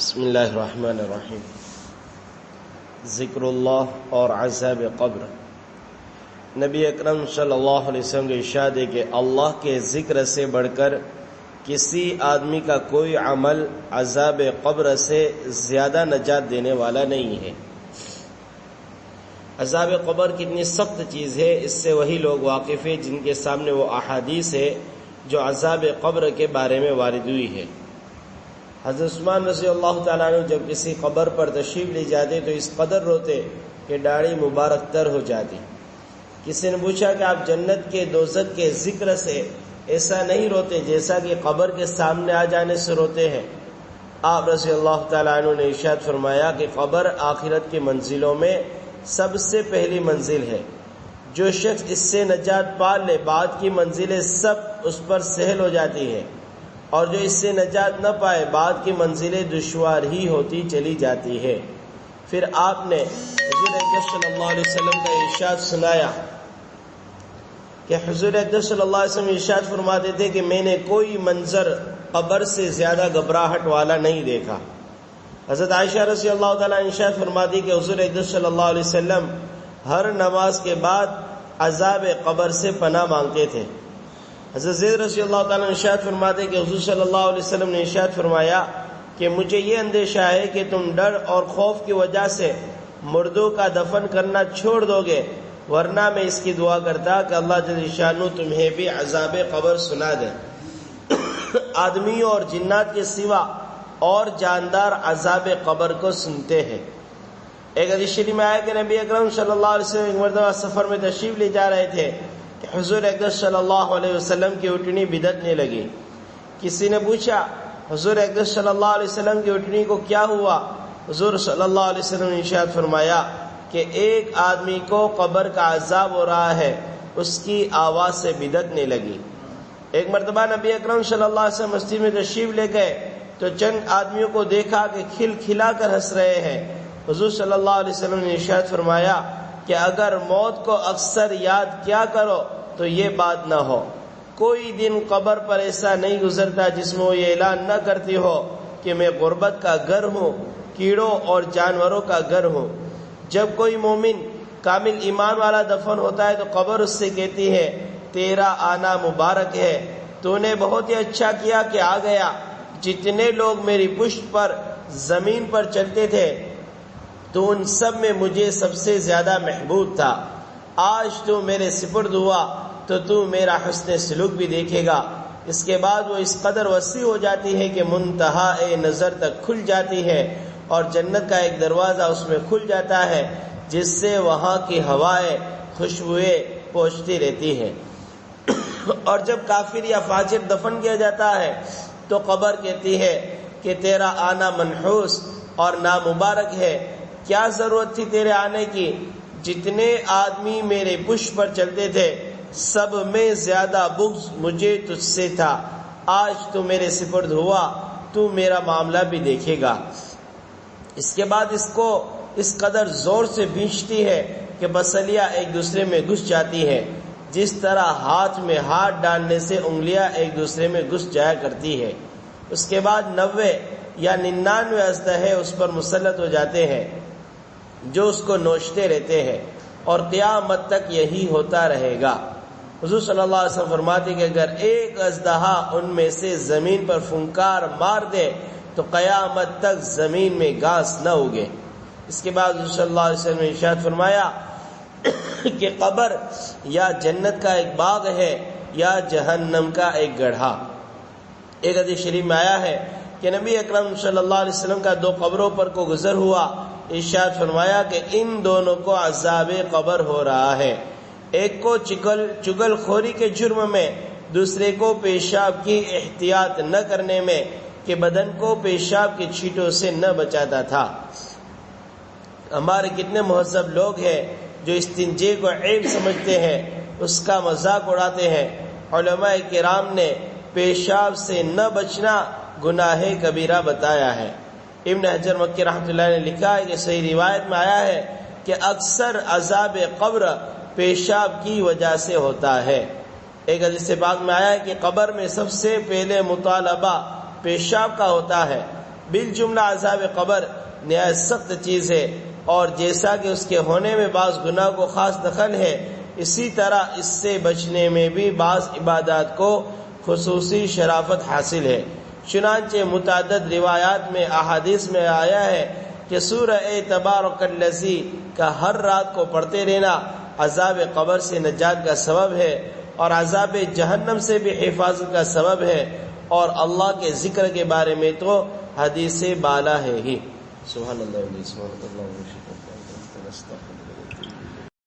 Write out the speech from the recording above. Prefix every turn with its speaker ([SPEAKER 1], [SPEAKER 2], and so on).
[SPEAKER 1] بسم اللہ الرحمن الرحیم۔ ذکر اللہ اور عذاب قبر۔ نبی اکرم صلی اللہ علیہ وسلم کا ارشاد ہے کہ اللہ کے ذکر سے بڑھ کر کسی آدمی کا کوئی عمل عذاب قبر سے زیادہ نجات دینے والا نہیں ہے۔ عذاب قبر کتنی سخت چیز ہے، اس سے وہی لوگ واقف ہیں جن کے سامنے وہ احادیث ہے جو عذاب قبر کے بارے میں وارد ہوئی ہے۔ حضرت عثمان رضی اللہ تعالیٰ عنہ جب کسی قبر پر تشریف لے جاتے تو اس قدر روتے کہ داڑھی مبارک تر ہو جاتی۔ کسی نے پوچھا کہ آپ جنت کے دوزخ کے ذکر سے ایسا نہیں روتے جیسا کہ قبر کے سامنے آ جانے سے روتے ہیں؟ آپ رضی اللہ تعالیٰ عنہ نے ارشاد فرمایا کہ قبر آخرت کی منزلوں میں سب سے پہلی منزل ہے۔ جو شخص اس سے نجات پا لے بعد کی منزلیں سب اس پر سہل ہو جاتی ہیں، اور جو اس سے نجات نہ پائے بعد کی منزلیں دشوار ہی ہوتی چلی جاتی ہے۔ پھر آپ نے حضور اکرم صلی اللہ علیہ وسلم کا ارشاد سنایا کہ حضور اکرم صلی اللہ علیہ وسلم ارشاد فرماتے تھے کہ میں نے کوئی منظر قبر سے زیادہ گھبراہٹ والا نہیں دیکھا۔ حضرت عائشہ رضی اللہ تعالیٰ ارشاد فرماتی کہ حضور اکرم صلی اللہ علیہ وسلم ہر نماز کے بعد عذاب قبر سے پناہ مانگتے تھے۔ حضرت زید رضی اللہ تعالیٰ ارشاد فرماتے کہ حضور صلی اللہ علیہ وسلم نے ارشاد فرمایا کہ مجھے یہ اندیشہ ہے کہ تم ڈر اور خوف کی وجہ سے مردوں کا دفن کرنا چھوڑ دو گے، ورنہ میں اس کی دعا کرتا کہ اللہ جل شانہ تمہیں بھی عذاب قبر سنا دے۔ آدمیوں اور جنات کے سوا اور جاندار عذاب قبر کو سنتے ہیں۔ ایک حدیث شریف میں آیا کہ نبی اکرم صلی اللہ علیہ وسلم ایک مرتبہ سفر میں تشریف لے جا رہے تھے کہ حضور اکرم صلی اللہ علیہ وسلم کی اٹھنی بدکنے لگی۔ کسی نے پوچھا حضور اکرم صلی اللہ علیہ وسلم کی اٹھنی کو کیا ہوا؟ حضور صلی اللہ علیہ وسلم نے ارشاد فرمایا کہ ایک آدمی کو قبر کا عذاب ہو رہا ہے، اس کی آواز سے بدکنے لگی۔ ایک مرتبہ نبی اکرم صلی اللہ علیہ وسلم مسجد میں تشریف لے گئے تو چند آدمیوں کو دیکھا کہ کھل کھلا کر ہنس رہے ہیں۔ حضور صلی اللہ علیہ وسلم نے ارشاد فرمایا کہ اگر موت کو اکثر یاد کیا کرو تو یہ بات نہ ہو۔ کوئی دن قبر پر ایسا نہیں گزرتا جس میں وہ یہ اعلان نہ کرتی ہو کہ میں غربت کا گھر ہوں، کیڑوں اور جانوروں کا گھر ہوں۔ جب کوئی مومن کامل ایمان والا دفن ہوتا ہے تو قبر اس سے کہتی ہے تیرا آنا مبارک ہے، تو نے بہت ہی اچھا کیا کہ آ گیا۔ جتنے لوگ میری پشت پر زمین پر چلتے تھے تو ان سب میں مجھے سب سے زیادہ محبوب تھا۔ آج تو میرے سپرد ہوا تو تو میرا حسن سلوک بھی دیکھے گا۔ اس کے بعد وہ اس قدر وسیع ہو جاتی ہے کہ منتہا نظر تک کھل جاتی ہے، اور جنت کا ایک دروازہ اس میں کھل جاتا ہے جس سے وہاں کی ہوائیں خوشبوئیں پہنچتی رہتی ہیں۔ اور جب کافر یا فاجر دفن کیا جاتا ہے تو قبر کہتی ہے کہ تیرا آنا منحوس اور نامبارک ہے، کیا ضرورت تھی تیرے آنے کی؟ جتنے آدمی میرے پشت پر چلتے تھے سب میں زیادہ بغض مجھے تجھ سے تھا، آج تو میرے سپرد ہوا تو میرا معاملہ بھی دیکھے گا۔ اس کے بعد اس کو اس قدر زور سے بھینچتی ہے کہ بسلیاں ایک دوسرے میں گھس جاتی ہیں، جس طرح ہاتھ میں ہاتھ ڈالنے سے انگلیاں ایک دوسرے میں گھس جایا کرتی ہے۔ اس کے بعد 90 یا 99 اژدہے اس پر مسلط ہو جاتے ہیں جو اس کو نوچتے رہتے ہیں، اور قیامت تک یہی ہوتا رہے گا۔ حضور صلی اللہ علیہ وسلم فرماتے کہ اگر ایک اژدہا ان میں سے زمین پر پھنکار مار دے تو قیامت تک زمین میں گھاس نہ اگے۔ اس کے بعد حضور صلی اللہ علیہ وسلم نے ارشاد فرمایا کہ قبر یا جنت کا ایک باغ ہے یا جہنم کا ایک گڑھا۔ ایک حدیث شریف میں آیا ہے کہ نبی اکرم صلی اللہ علیہ وسلم کا 2 قبروں پر کو گزر ہوا، ارشاد فرمایا کہ ان دونوں کو عذاب قبر ہو رہا ہے، ایک کو چگل خوری کے جرم میں، دوسرے کو پیشاب کی احتیاط نہ کرنے میں کہ بدن کو پیشاب کی چھینٹوں سے نہ بچاتا تھا۔ ہمارے کتنے مہذب لوگ ہیں جو استنجے کو عیب سمجھتے ہیں، اس کا مذاق اڑاتے ہیں۔ علماء کرام نے پیشاب سے نہ بچنا گناہ کبیرہ بتایا ہے۔ ابن حجر مکی رحمۃ اللہ نے لکھا ہے کہ صحیح روایت میں آیا ہے کہ اکثر عذاب قبر پیشاب کی وجہ سے ہوتا ہے۔ ایک حدیث پاک میں آیا ہے کہ قبر میں سب سے پہلے مطالبہ پیشاب کا ہوتا ہے، بالجملہ عذاب قبر نہایت سخت چیز ہے، اور جیسا کہ اس کے ہونے میں بعض گناہ کو خاص دخل ہے، اسی طرح اس سے بچنے میں بھی بعض عبادات کو خصوصی شرافت حاصل ہے۔ چنانچہ متعدد روایات میں احادیث میں آیا ہے کہ سورہ تبارک الذی کا ہر رات کو پڑھتے رہنا عذاب قبر سے نجات کا سبب ہے، اور عذاب جہنم سے بھی حفاظت کا سبب ہے، اور اللہ کے ذکر کے بارے میں تو حدیث بالا ہے ہی۔ سبحان اللہ۔